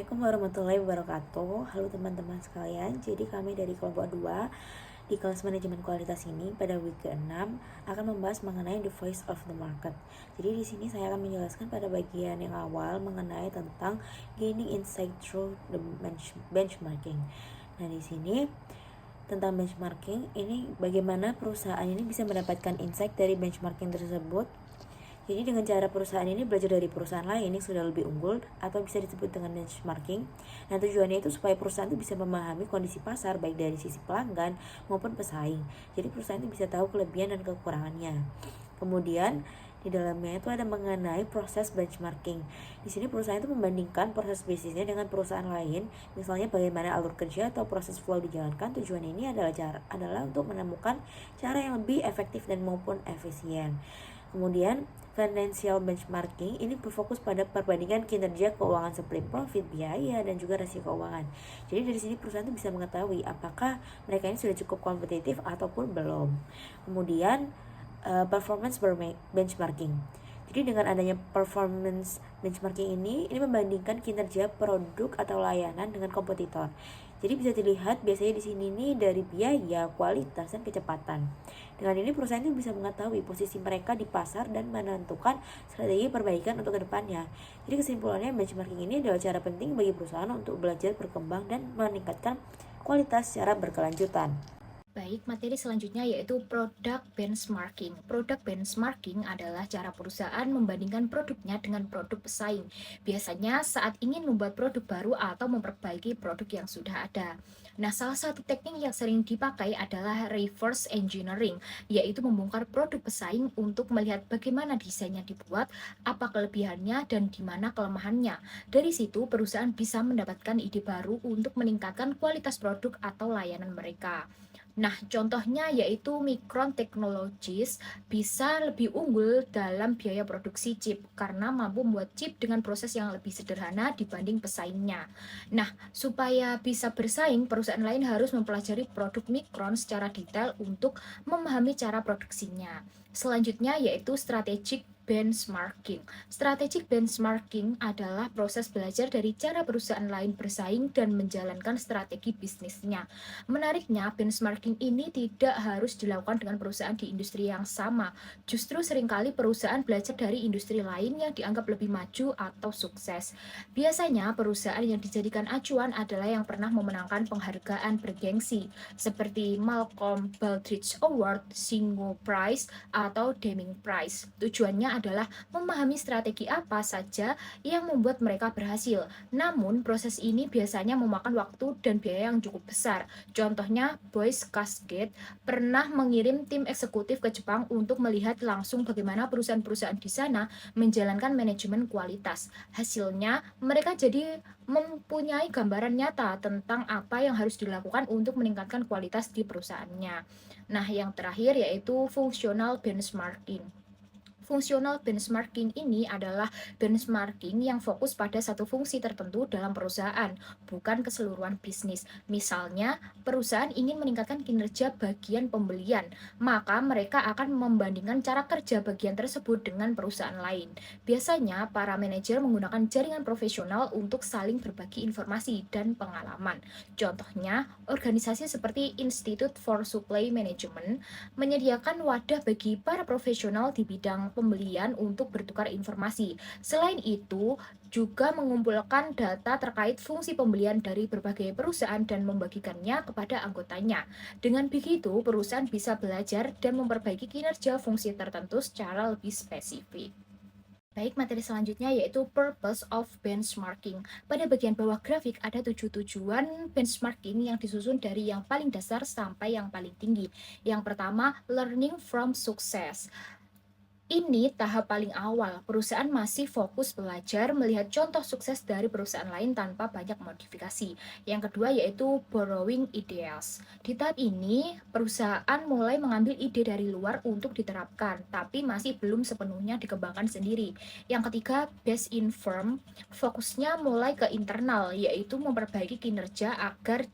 Assalamualaikum warahmatullahi wabarakatuh. Halo teman-teman sekalian. Jadi kami dari kelompok 2 di kelas manajemen kualitas ini pada week ke-6 akan membahas mengenai the voice of the market. Jadi di sini saya akan menjelaskan pada bagian yang awal mengenai tentang gaining insight through the benchmarking. Nah, di sini tentang benchmarking ini bagaimana perusahaan ini bisa mendapatkan insight dari benchmarking tersebut. Jadi dengan cara perusahaan ini belajar dari perusahaan lain yang sudah lebih unggul atau bisa disebut dengan benchmarking. Nah, tujuannya itu supaya perusahaan itu bisa memahami kondisi pasar baik dari sisi pelanggan maupun pesaing. Jadi perusahaan itu bisa tahu kelebihan dan kekurangannya. Kemudian di dalamnya itu ada mengenai proses benchmarking. Di sini perusahaan itu membandingkan proses bisnisnya dengan perusahaan lain, misalnya bagaimana alur kerja atau proses flow dijalankan. Tujuan ini adalah untuk menemukan cara yang lebih efektif dan maupun efisien. Kemudian financial benchmarking ini berfokus pada perbandingan kinerja keuangan seperti profit, biaya, dan juga rasio keuangan. Jadi dari sini perusahaan itu bisa mengetahui apakah mereka ini sudah cukup kompetitif ataupun belum. Kemudian performance benchmarking. Jadi dengan adanya performance benchmarking ini membandingkan kinerja produk atau layanan dengan kompetitor. Jadi bisa dilihat biasanya di sini nih dari biaya, kualitas, dan kecepatan. Dengan ini perusahaan itu bisa mengetahui posisi mereka di pasar dan menentukan strategi perbaikan untuk kedepannya. Jadi kesimpulannya benchmarking ini adalah cara penting bagi perusahaan untuk belajar berkembang dan meningkatkan kualitas secara berkelanjutan. Baik, materi selanjutnya yaitu product benchmarking. Product benchmarking adalah cara perusahaan membandingkan produknya dengan produk pesaing. Biasanya saat ingin membuat produk baru atau memperbaiki produk yang sudah ada. Nah, salah satu teknik yang sering dipakai adalah reverse engineering, yaitu membongkar produk pesaing untuk melihat bagaimana desainnya dibuat, apa kelebihannya, dan di mana kelemahannya. Dari situ, perusahaan bisa mendapatkan ide baru untuk meningkatkan kualitas produk atau layanan mereka. Nah, contohnya yaitu Micron Technologies bisa lebih unggul dalam biaya produksi chip karena mampu membuat chip dengan proses yang lebih sederhana dibanding pesaingnya. Nah, supaya bisa bersaing, perusahaan lain harus mempelajari produk Micron secara detail untuk memahami cara produksinya. Selanjutnya yaitu strategic benchmarking. Strategic benchmarking adalah proses belajar dari cara perusahaan lain bersaing dan menjalankan strategi bisnisnya. Menariknya, benchmarking ini tidak harus dilakukan dengan perusahaan di industri yang sama. Justru seringkali perusahaan belajar dari industri lain yang dianggap lebih maju atau sukses. Biasanya, perusahaan yang dijadikan acuan adalah yang pernah memenangkan penghargaan bergengsi, seperti Malcolm Baldrige Award, Singo Prize, atau Deming Prize. Tujuannya adalah memahami strategi apa saja yang membuat mereka berhasil. Namun, proses ini biasanya memakan waktu dan biaya yang cukup besar. Contohnya, Boyce Cascade pernah mengirim tim eksekutif ke Jepang untuk melihat langsung bagaimana perusahaan-perusahaan di sana menjalankan manajemen kualitas. Hasilnya, mereka jadi mempunyai gambaran nyata tentang apa yang harus dilakukan untuk meningkatkan kualitas di perusahaannya. Nah, yang terakhir yaitu functional benchmarking. Fungsional benchmarking ini adalah benchmarking yang fokus pada satu fungsi tertentu dalam perusahaan, bukan keseluruhan bisnis. Misalnya, perusahaan ingin meningkatkan kinerja bagian pembelian, maka mereka akan membandingkan cara kerja bagian tersebut dengan perusahaan lain. Biasanya, para manajer menggunakan jaringan profesional untuk saling berbagi informasi dan pengalaman. Contohnya, organisasi seperti Institute for Supply Management menyediakan wadah bagi para profesional di bidang pembelian untuk bertukar informasi. Selain itu, juga mengumpulkan data terkait fungsi pembelian dari berbagai perusahaan dan membagikannya kepada anggotanya. Dengan begitu, perusahaan bisa belajar dan memperbaiki kinerja fungsi tertentu secara lebih spesifik. Baik, materi selanjutnya yaitu Purpose of Benchmarking. Pada bagian bawah grafik ada 7 tujuan benchmarking yang disusun dari yang paling dasar sampai yang paling tinggi. Yang pertama, learning from success. Ini tahap paling awal. Perusahaan masih fokus belajar melihat contoh sukses dari perusahaan lain tanpa banyak modifikasi. Yang kedua yaitu borrowing ideas. Di tahap ini, perusahaan mulai mengambil ide dari luar untuk diterapkan, tapi masih belum sepenuhnya dikembangkan sendiri. Yang ketiga, best in firm. Fokusnya mulai ke internal, yaitu memperbaiki kinerja agar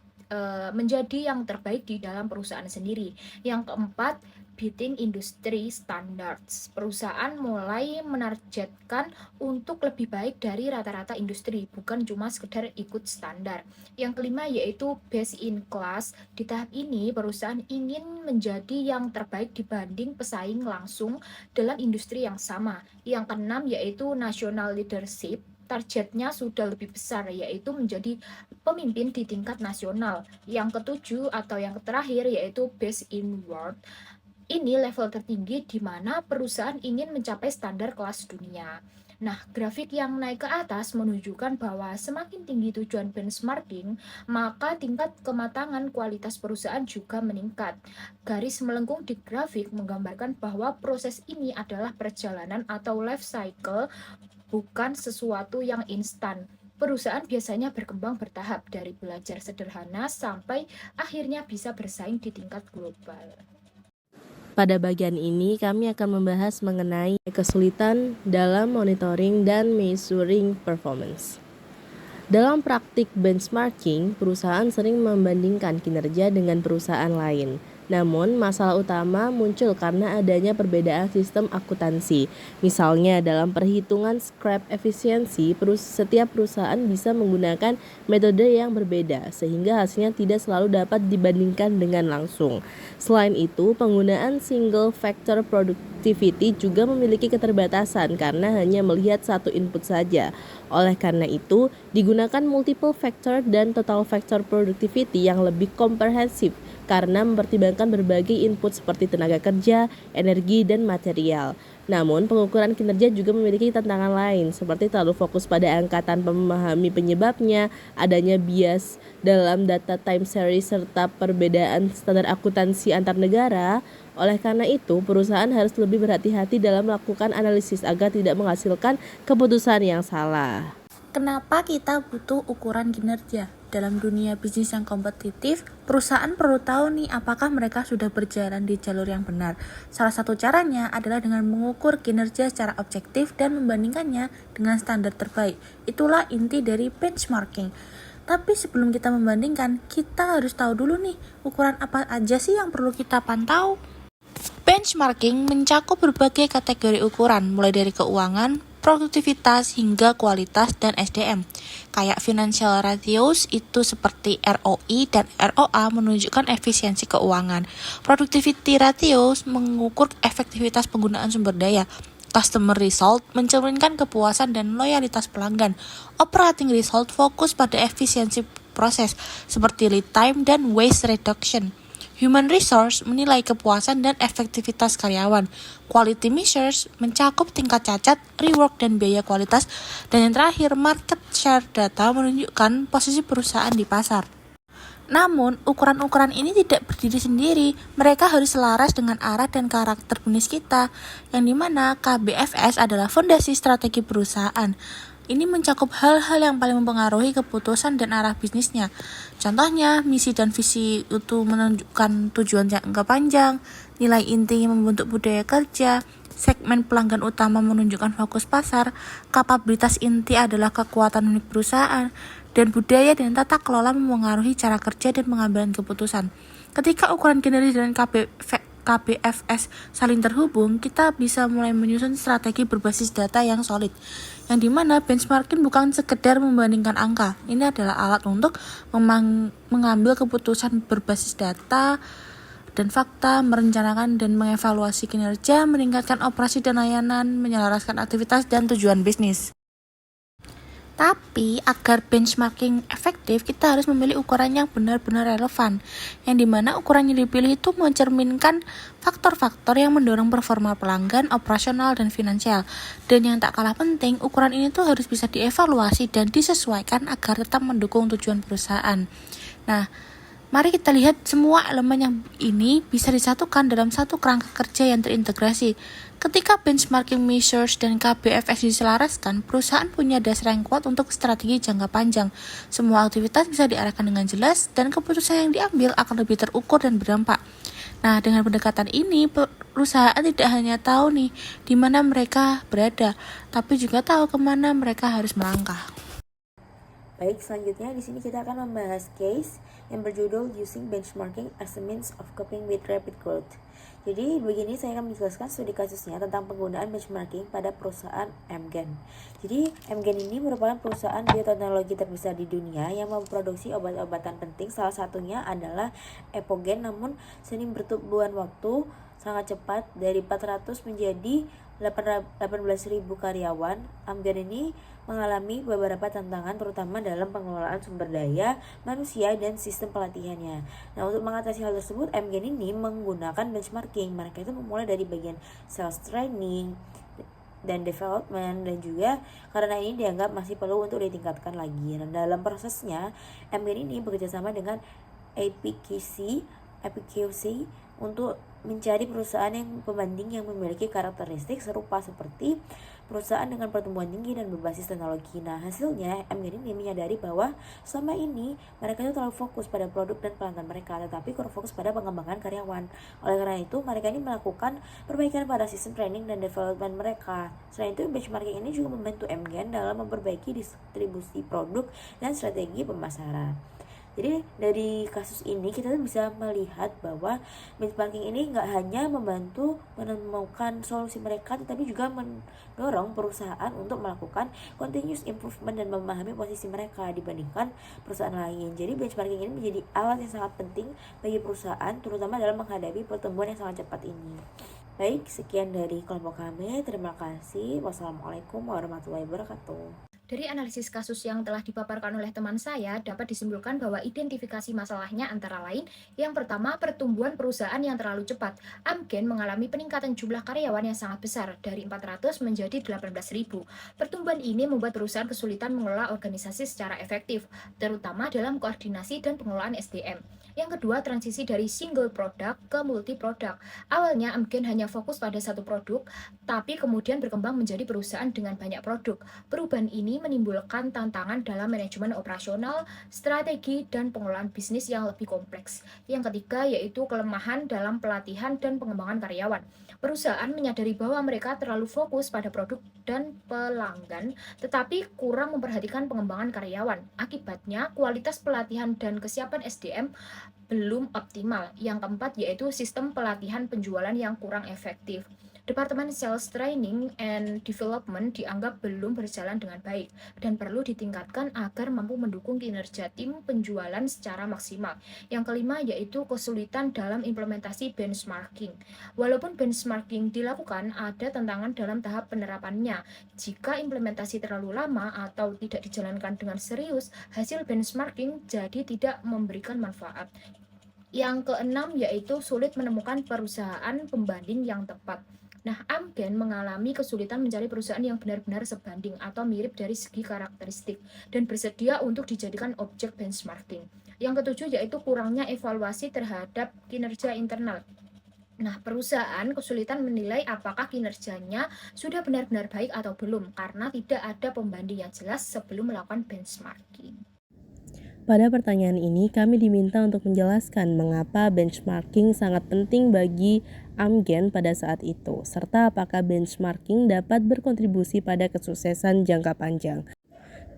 menjadi yang terbaik di dalam perusahaan sendiri. Yang keempat, beating industry standards. Perusahaan mulai menargetkan untuk lebih baik dari rata-rata industri, bukan cuma sekedar ikut standar. Yang kelima yaitu best in class. Di tahap ini, perusahaan ingin menjadi yang terbaik dibanding pesaing langsung dalam industri yang sama. Yang keenam yaitu national leadership. Targetnya sudah lebih besar, yaitu menjadi pemimpin di tingkat nasional. Yang ketujuh atau yang terakhir yaitu best in world. Ini level tertinggi di mana perusahaan ingin mencapai standar kelas dunia. Nah, grafik yang naik ke atas menunjukkan bahwa semakin tinggi tujuan benchmarking, maka tingkat kematangan kualitas perusahaan juga meningkat. Garis melengkung di grafik menggambarkan bahwa proses ini adalah perjalanan atau life cycle, bukan sesuatu yang instan. Perusahaan biasanya berkembang bertahap dari belajar sederhana sampai akhirnya bisa bersaing di tingkat global. Pada bagian ini, kami akan membahas mengenai kesulitan dalam monitoring dan measuring performance. Dalam praktik benchmarking, perusahaan sering membandingkan kinerja dengan perusahaan lain. Namun, masalah utama muncul karena adanya perbedaan sistem akuntansi. Misalnya, dalam perhitungan scrap efisiensi, setiap perusahaan bisa menggunakan metode yang berbeda, sehingga hasilnya tidak selalu dapat dibandingkan dengan langsung. Selain itu, penggunaan single factor productivity juga memiliki keterbatasan karena hanya melihat satu input saja. Oleh karena itu, digunakan multiple factor dan total factor productivity yang lebih komprehensif karena mempertimbangkan berbagai input seperti tenaga kerja, energi, dan material. Namun, pengukuran kinerja juga memiliki tantangan lain, seperti terlalu fokus pada angka tanpa memahami penyebabnya, adanya bias dalam data time series, serta perbedaan standar akuntansi antar negara. Oleh karena itu, perusahaan harus lebih berhati-hati dalam melakukan analisis agar tidak menghasilkan keputusan yang salah. Kenapa kita butuh ukuran kinerja? Dalam dunia bisnis yang kompetitif, perusahaan perlu tahu nih apakah mereka sudah berjalan di jalur yang benar. Salah satu caranya adalah dengan mengukur kinerja secara objektif dan membandingkannya dengan standar terbaik. Itulah inti dari benchmarking. Tapi sebelum kita membandingkan, kita harus tahu dulu nih, ukuran apa aja sih yang perlu kita pantau? Benchmarking mencakup berbagai kategori ukuran, mulai dari keuangan, produktivitas, hingga kualitas dan SDM. Kayak financial ratios itu seperti ROI dan ROA menunjukkan efisiensi keuangan. Productivity ratios mengukur efektivitas penggunaan sumber daya. Customer result mencerminkan kepuasan dan loyalitas pelanggan. Operating result fokus pada efisiensi proses seperti lead time dan waste reduction. Human resource menilai kepuasan dan efektivitas karyawan. Quality measures mencakup tingkat cacat, rework, dan biaya kualitas. Dan yang terakhir, market share data menunjukkan posisi perusahaan di pasar. Namun, ukuran-ukuran ini tidak berdiri sendiri. Mereka harus selaras dengan arah dan karakter bisnis kita, yang dimana KBFS adalah fondasi strategi perusahaan. Ini mencakup hal-hal yang paling mempengaruhi keputusan dan arah bisnisnya. Contohnya, misi dan visi itu menunjukkan tujuan jangka panjang, nilai inti yang membentuk budaya kerja, segmen pelanggan utama menunjukkan fokus pasar, kapabilitas inti adalah kekuatan unik perusahaan, dan budaya dan tata kelola mempengaruhi cara kerja dan pengambilan keputusan. Ketika ukuran kinerja dan KBFS saling terhubung, kita bisa mulai menyusun strategi berbasis data yang solid, yang dimana benchmarking bukan sekedar membandingkan angka. Ini adalah alat untuk mengambil keputusan berbasis data dan fakta, merencanakan dan mengevaluasi kinerja, meningkatkan operasi dan layanan, menyelaraskan aktivitas dan tujuan bisnis. Tapi agar benchmarking efektif, kita harus memilih ukuran yang benar-benar relevan, yang dimana ukuran yang dipilih itu mencerminkan faktor-faktor yang mendorong performa pelanggan, operasional, dan finansial. Dan yang tak kalah penting, ukuran ini tuh harus bisa dievaluasi dan disesuaikan agar tetap mendukung tujuan perusahaan. Nah, mari kita lihat semua elemen yang ini bisa disatukan dalam satu kerangka kerja yang terintegrasi. Ketika benchmarking measures dan KBFS diselaraskan, perusahaan punya dasar yang kuat untuk strategi jangka panjang. Semua aktivitas bisa diarahkan dengan jelas dan keputusan yang diambil akan lebih terukur dan berdampak. Nah, dengan pendekatan ini, perusahaan tidak hanya tahu nih di mana mereka berada, tapi juga tahu kemana mereka harus melangkah. Baik, selanjutnya di sini kita akan membahas case yang berjudul Using Benchmarking as a Means of Coping with Rapid Growth. Jadi begini saya akan menjelaskan studi kasusnya tentang penggunaan benchmarking pada perusahaan Amgen. Jadi Amgen ini merupakan perusahaan bioteknologi terbesar di dunia yang memproduksi obat-obatan penting. Salah satunya adalah Epogen, namun seiring bertumbuhan waktu sangat cepat dari 400 menjadi 18.000 karyawan, Amgen ini mengalami beberapa tantangan terutama dalam pengelolaan sumber daya manusia dan sistem pelatihannya. Nah, untuk mengatasi hal tersebut, Amgen ini menggunakan benchmarking. Mereka itu memulai dari bagian sales training dan development, dan juga karena ini dianggap masih perlu untuk ditingkatkan lagi. Dan dalam prosesnya, Amgen ini bekerjasama dengan APQC untuk mencari perusahaan yang pembanding yang memiliki karakteristik serupa seperti perusahaan dengan pertumbuhan tinggi dan berbasis teknologi. Nah, hasilnya Amgen ini menyadari bahwa selama ini mereka itu terlalu fokus pada produk dan pelanggan mereka, tetapi kurang fokus pada pengembangan karyawan. Oleh karena itu, mereka ini melakukan perbaikan pada sistem training dan development mereka. Selain itu, benchmarking ini juga membantu Amgen dalam memperbaiki distribusi produk dan strategi pemasaran. Jadi dari kasus ini kita bisa melihat bahwa benchmarking ini nggak hanya membantu menemukan solusi mereka, tetapi juga mendorong perusahaan untuk melakukan continuous improvement dan memahami posisi mereka dibandingkan perusahaan lain. Jadi benchmarking ini menjadi alat yang sangat penting bagi perusahaan, terutama dalam menghadapi pertumbuhan yang sangat cepat ini. Baik, sekian dari kelompok kami. Terima kasih. Wassalamualaikum warahmatullahi wabarakatuh. Dari analisis kasus yang telah dipaparkan oleh teman saya, dapat disimpulkan bahwa identifikasi masalahnya antara lain, yang pertama, pertumbuhan perusahaan yang terlalu cepat. Amgen mengalami peningkatan jumlah karyawan yang sangat besar, dari 400 menjadi 18.000. Pertumbuhan ini membuat perusahaan kesulitan mengelola organisasi secara efektif, terutama dalam koordinasi dan pengelolaan SDM. Yang kedua, transisi dari single product ke multi product. Awalnya Amgen hanya fokus pada satu produk, tapi kemudian berkembang menjadi perusahaan dengan banyak produk. Perubahan ini menimbulkan tantangan dalam manajemen operasional, strategi, dan pengelolaan bisnis yang lebih kompleks. Yang ketiga yaitu kelemahan dalam pelatihan dan pengembangan karyawan. Perusahaan menyadari bahwa mereka terlalu fokus pada produk dan pelanggan, tetapi kurang memperhatikan pengembangan karyawan. Akibatnya, kualitas pelatihan dan kesiapan SDM belum optimal. Yang keempat yaitu sistem pelatihan penjualan yang kurang efektif. Departemen Sales Training and Development dianggap belum berjalan dengan baik dan perlu ditingkatkan agar mampu mendukung kinerja tim penjualan secara maksimal. Yang kelima yaitu kesulitan dalam implementasi benchmarking. Walaupun benchmarking dilakukan, ada tantangan dalam tahap penerapannya. Jika implementasi terlalu lama atau tidak dijalankan dengan serius, hasil benchmarking jadi tidak memberikan manfaat. Yang keenam yaitu sulit menemukan perusahaan pembanding yang tepat. Nah, Amgen mengalami kesulitan mencari perusahaan yang benar-benar sebanding atau mirip dari segi karakteristik dan bersedia untuk dijadikan objek benchmarking. Yang ketujuh yaitu kurangnya evaluasi terhadap kinerja internal. Nah, perusahaan kesulitan menilai apakah kinerjanya sudah benar-benar baik atau belum karena tidak ada pembanding yang jelas sebelum melakukan benchmarking. Pada pertanyaan ini, kami diminta untuk menjelaskan mengapa benchmarking sangat penting bagi Amgen pada saat itu, serta apakah benchmarking dapat berkontribusi pada kesuksesan jangka panjang.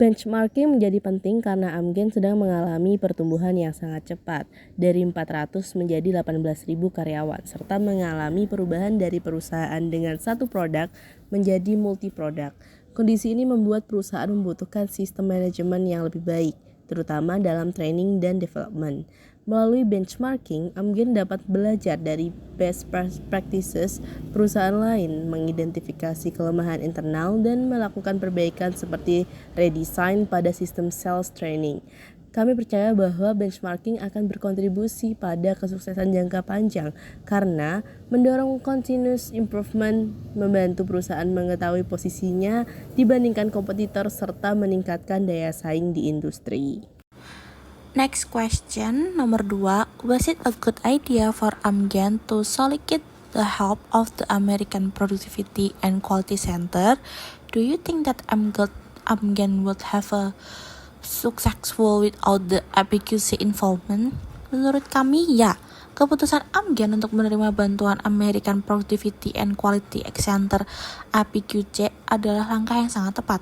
Benchmarking menjadi penting karena Amgen sedang mengalami pertumbuhan yang sangat cepat, dari 400 menjadi 18.000 karyawan, serta mengalami perubahan dari perusahaan dengan satu produk menjadi multi-produk. Kondisi ini membuat perusahaan membutuhkan sistem manajemen yang lebih baik, terutama dalam training dan development. Melalui benchmarking, Amgen dapat belajar dari best practices perusahaan lain, mengidentifikasi kelemahan internal, dan melakukan perbaikan seperti redesign pada sistem sales training. Kami percaya bahwa benchmarking akan berkontribusi pada kesuksesan jangka panjang karena mendorong continuous improvement, membantu perusahaan mengetahui posisinya dibandingkan kompetitor, serta meningkatkan daya saing di industri. Next question, nomor 2. Was it a good idea for Amgen to solicit the help of the American Productivity and Quality Center? Do you think that Amgen would have a successful without the APQC involvement? Menurut kami, ya. Keputusan Amgen untuk menerima bantuan American Productivity and Quality Center (APQC) adalah langkah yang sangat tepat.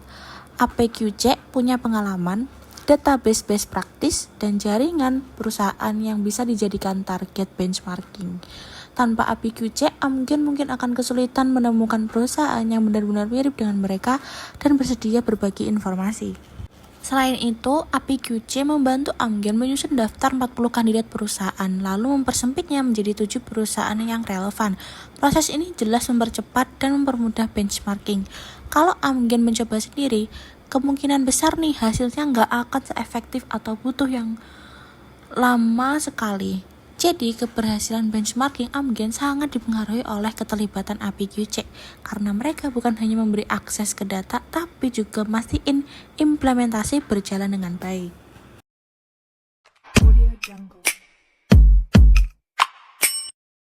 APQC punya pengalaman database best practice, dan jaringan perusahaan yang bisa dijadikan target benchmarking. Tanpa APQC, Amgen mungkin akan kesulitan menemukan perusahaan yang benar-benar mirip dengan mereka dan bersedia berbagi informasi. Selain itu, APQC membantu Amgen menyusun daftar 40 kandidat perusahaan, lalu mempersempitnya menjadi 7 perusahaan yang relevan. Proses ini jelas mempercepat dan mempermudah benchmarking. Kalau Amgen mencoba sendiri, kemungkinan besar nih hasilnya nggak akan seefektif atau butuh yang lama sekali. Jadi, keberhasilan benchmarking Amgen sangat dipengaruhi oleh keterlibatan APQC, karena mereka bukan hanya memberi akses ke data, tapi juga mastiin implementasi berjalan dengan baik. Audio Jungle.